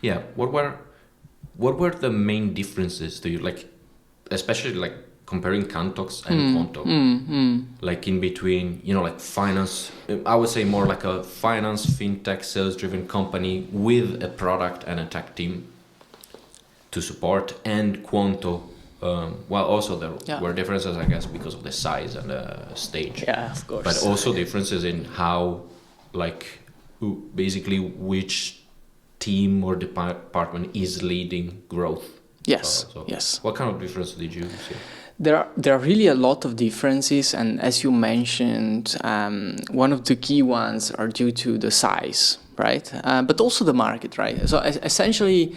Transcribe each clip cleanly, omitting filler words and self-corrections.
Yeah. What were the main differences to you, like, especially like comparing Cantox and Quanto, like in between, like finance? I would say more like a finance, fintech, sales-driven company with a product and a tech team to support, and Quanto. Well, also there Yeah. were differences, I guess, because of the size and the stage. Yeah, of course. But also differences in how, like, basically which team or department is leading growth. Yes, yes. What kind of difference did you see? There are really a lot of differences, and as you mentioned, one of the key ones are due to the size, right? But also the market, right? So essentially,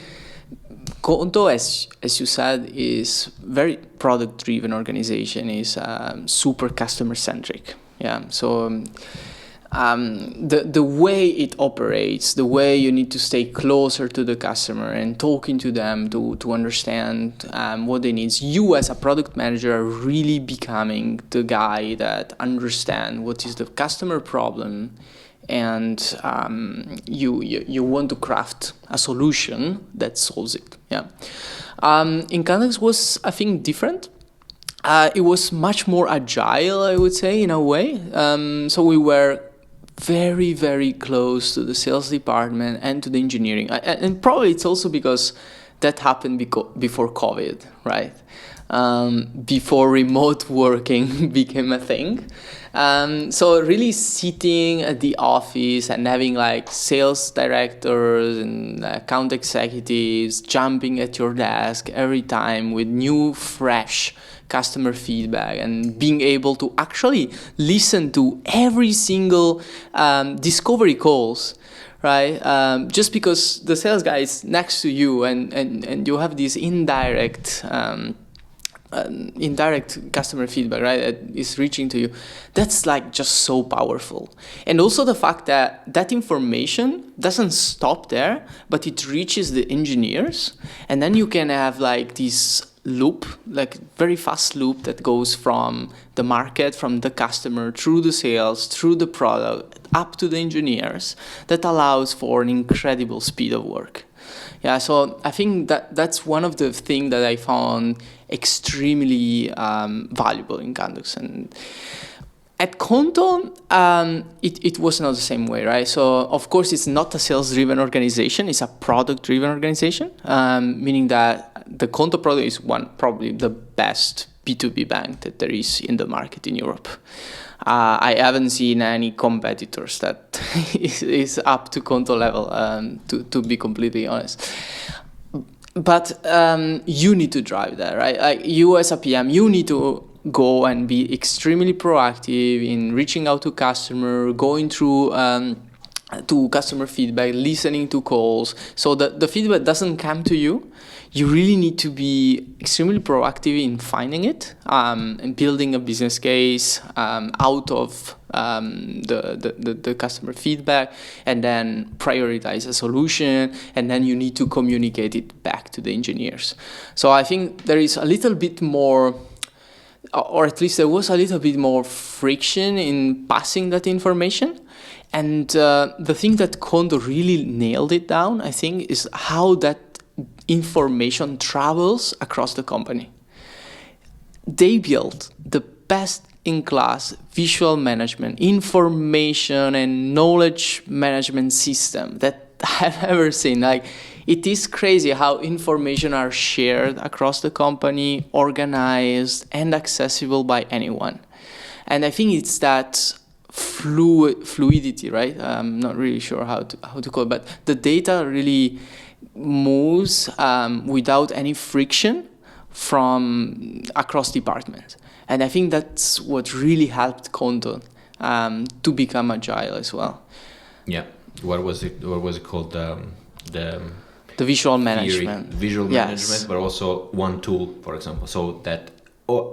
Conto, as you said, is very product-driven organization, is super customer-centric. Yeah, so the way it operates, the way you need to stay closer to the customer and talking to them to understand what they need. You as a product manager are really becoming the guy that understands what is the customer problem, and you want to craft a solution that solves it. Yeah, in Cantox was, I think, different. It was much more agile, I would say, in a way. So we were very, very close to the sales department and to the engineering. And probably it's also because that happened before COVID, right? Before remote working became a thing. So really sitting at the office and having like sales directors and account executives jumping at your desk every time with new, fresh customer feedback, and being able to actually listen to every single discovery calls, right? Just because the sales guy is next to you, and you have this indirect customer feedback, right, that is reaching to you. That's like just so powerful. And also the fact that that information doesn't stop there, but it reaches the engineers, and then you can have like this loop, like very fast loop that goes from the market, from the customer, through the sales, through the product, up to the engineers, that allows for an incredible speed of work. Yeah, so I think that's one of the things that I found extremely valuable in Cantox. And at Conto, it was not the same way, right? So, of course, it's not a sales-driven organization. It's a product-driven organization, meaning that the Conto product is probably the best B2B bank that there is in the market in Europe. I haven't seen any competitors that is up to Conto level, to be completely honest. But you need to drive that, right? Like you as a PM, you need to go and be extremely proactive in reaching out to customer, going through to customer feedback, listening to calls, so that the feedback doesn't come to you. You really need to be extremely proactive in finding it, and building a business case out of the customer feedback, and then prioritize a solution, and then you need to communicate it back to the engineers. So I think there is a little bit more, or at least there was a little bit more friction in passing that information. And the thing that Conto really nailed it down, I think, is how that information travels across the company. They built the best-in-class visual management, information and knowledge management system that I've ever seen. Like, it is crazy how information are shared across the company, organized and accessible by anyone. And I think it's that fluidity, right? I'm not really sure how to call it, but the data really moves without any friction from across departments. And I think that's what really helped Conto to become agile as well. Yeah. What was it called? The visual theory, management. Visual Yes. management, but also one tool, for example, so that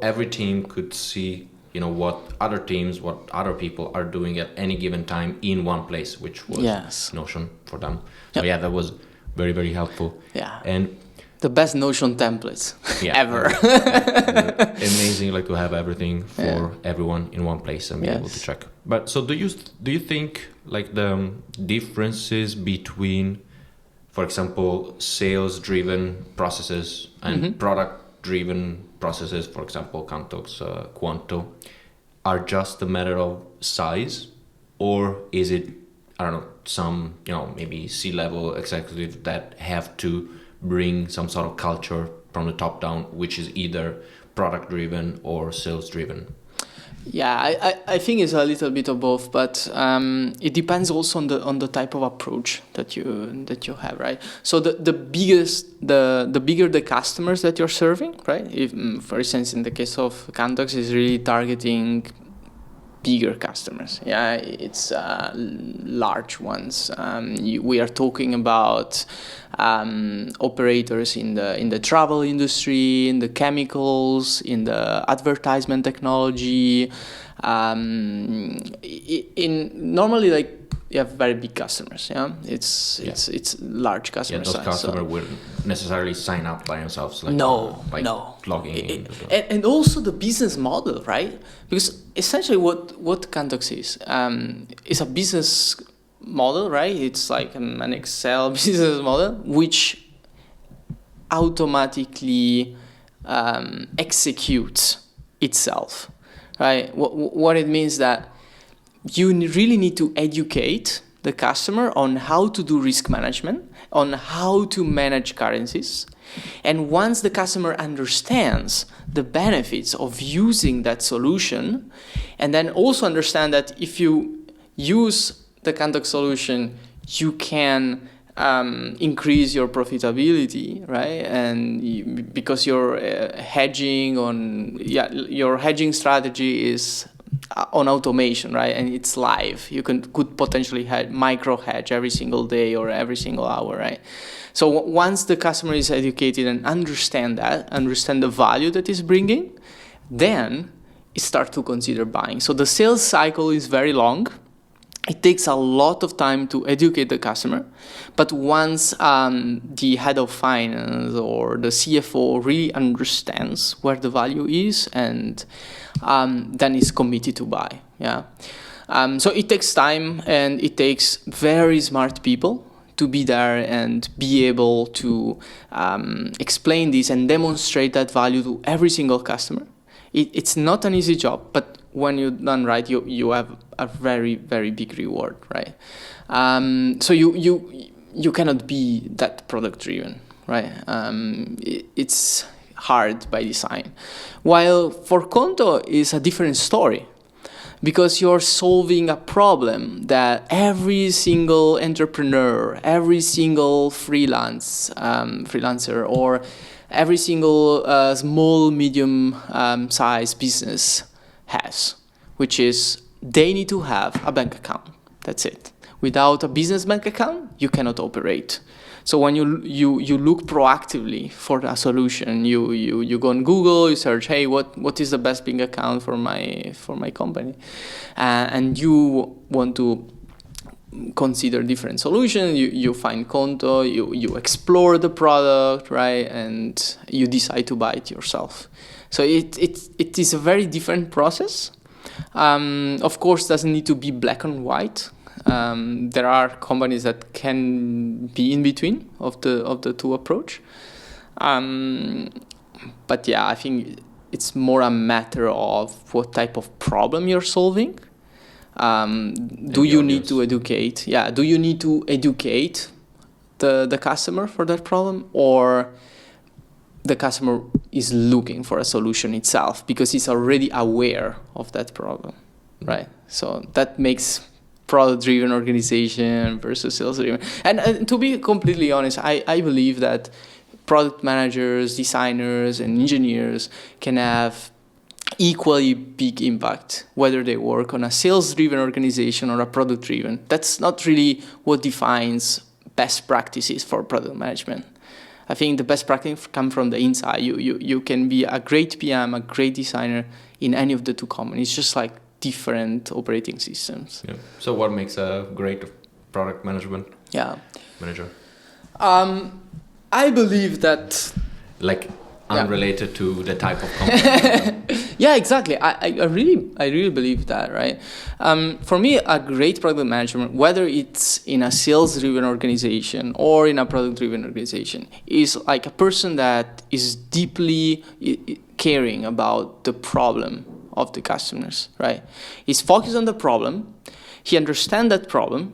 every team could see, what other teams, what other people are doing at any given time in one place, which was Notion for them. So Yep. yeah, that was very, very helpful. Yeah. And the best Notion templates ever. Amazing, like to have everything for everyone in one place and be able to check. But so do you think like the differences between for example, sales-driven processes and product-driven processes, for example, Cantox, Quanto, are just a matter of size, or is it, I don't know, some, maybe C-level executives that have to bring some sort of culture from the top down, which is either product-driven or sales-driven? Yeah, I think it's a little bit of both, but it depends also on the type of approach that you have, right? So the bigger the customers that you're serving, right? If, for instance, in the case of Cantox, is really targeting bigger customers. Yeah, it's large ones. We are talking about operators in the travel industry, in the chemicals, in the advertisement technology. Normally, like, you have very big customers. Yeah, it's large customers. Yeah, those customers wouldn't necessarily sign up by themselves. Like, no. Logging in. And also the business model, right? Because essentially, what Cantox is a business model, right? It's like an Excel business model which automatically executes itself, right? What it means that you really need to educate the customer on how to do risk management, on how to manage currencies. And once the customer understands the benefits of using that solution, and then also understand that if you use the Cantox solution, you can increase your profitability, right? And because you're hedging your hedging strategy is on automation, right? And it's live. You could potentially micro hedge every single day or every single hour, right? So once the customer is educated and understand the value that is bringing, then it starts to consider buying. So the sales cycle is very long. It takes a lot of time to educate the customer, but once the head of finance or the CFO really understands where the value is, and then is committed to buy. Yeah. So it takes time, and it takes very smart people to be there and be able to explain this and demonstrate that value to every single customer. It's not an easy job, but when you're done right, you have a very, very big reward, right? So you cannot be that product driven, right? It's hard by design. While for Conto is a different story, because you're solving a problem that every single entrepreneur, every single freelancer, or every single small, medium size business has, which is they need to have a bank account. That's it. Without a business bank account, you cannot operate. So when you look proactively for a solution, you go on Google, you search, hey, what is the best bank account for my company, and you want to consider different solutions. You find Conto, you explore the product, right, and you decide to buy it yourself. So it is a very different process. Of course, doesn't need to be black and white. There are companies that can be in between of the two approach. But yeah, I think it's more a matter of what type of problem you're solving. Do you need to educate? Yeah, do you need to educate the customer for that problem, or the customer is looking for a solution itself because he's already aware of that problem, right? So that makes product-driven organization versus sales-driven. And to be completely honest, I believe that product managers, designers, and engineers can have equally big impact whether they work on a sales-driven organization or a product-driven. That's not really what defines best practices for product management. I think the best practice come from the inside. You can be a great PM, a great designer in any of the two companies, just like different operating systems. Yeah. So what makes a great product management manager? I believe that... Like unrelated to the type of company. Yeah, exactly. I really believe that, right? For me, a great product management, whether it's in a sales-driven organization or in a product-driven organization, is like a person that is deeply caring about the problem of the customers, right? He's focused on the problem, he understands that problem,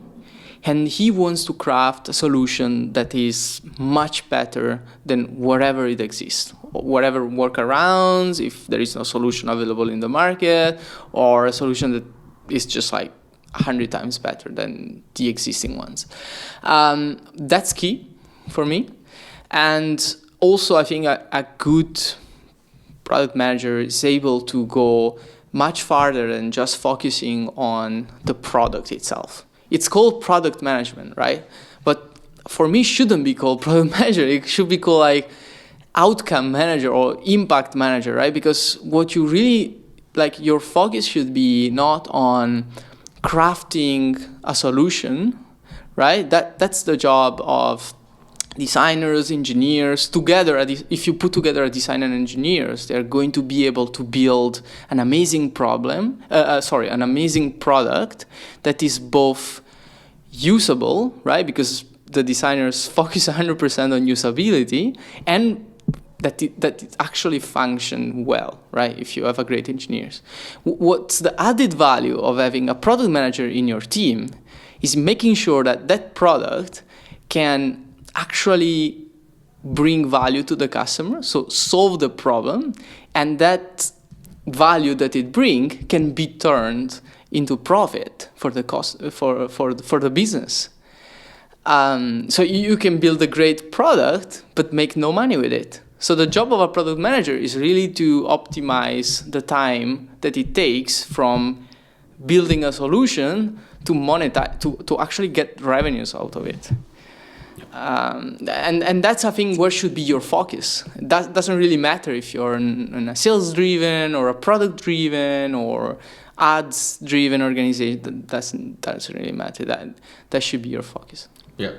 and he wants to craft a solution that is much better than wherever it exists, whatever workarounds, if there is no solution available in the market, or a solution that is just like 100 times better than the existing ones. That's key for me. And also, I think a good product manager is able to go much farther than just focusing on the product itself. It's called product management, right? But for me, it shouldn't be called product manager. It should be called like outcome manager or impact manager, right? Because what you really, like, your focus should be not on crafting a solution, right? That's the job of designers, engineers together. If you put together a designer and engineers, they're going to be able to build an amazing an amazing product that is both usable, right? Because the designers focus 100% on usability, and that it actually function well, right? If you have a great engineers. What's the added value of having a product manager in your team is making sure that that product can actually bring value to the customer, so solve the problem, and that value that it brings can be turned into profit for the cost for the business. So you can build a great product but make no money with it. So the job of a product manager is really to optimize the time that it takes from building a solution to monetize, to actually get revenues out of it. And that's, I think, where should be your focus. That doesn't really matter if you're in a sales-driven or a product-driven or ads-driven organization. That doesn't really matter. That should be your focus. Yeah,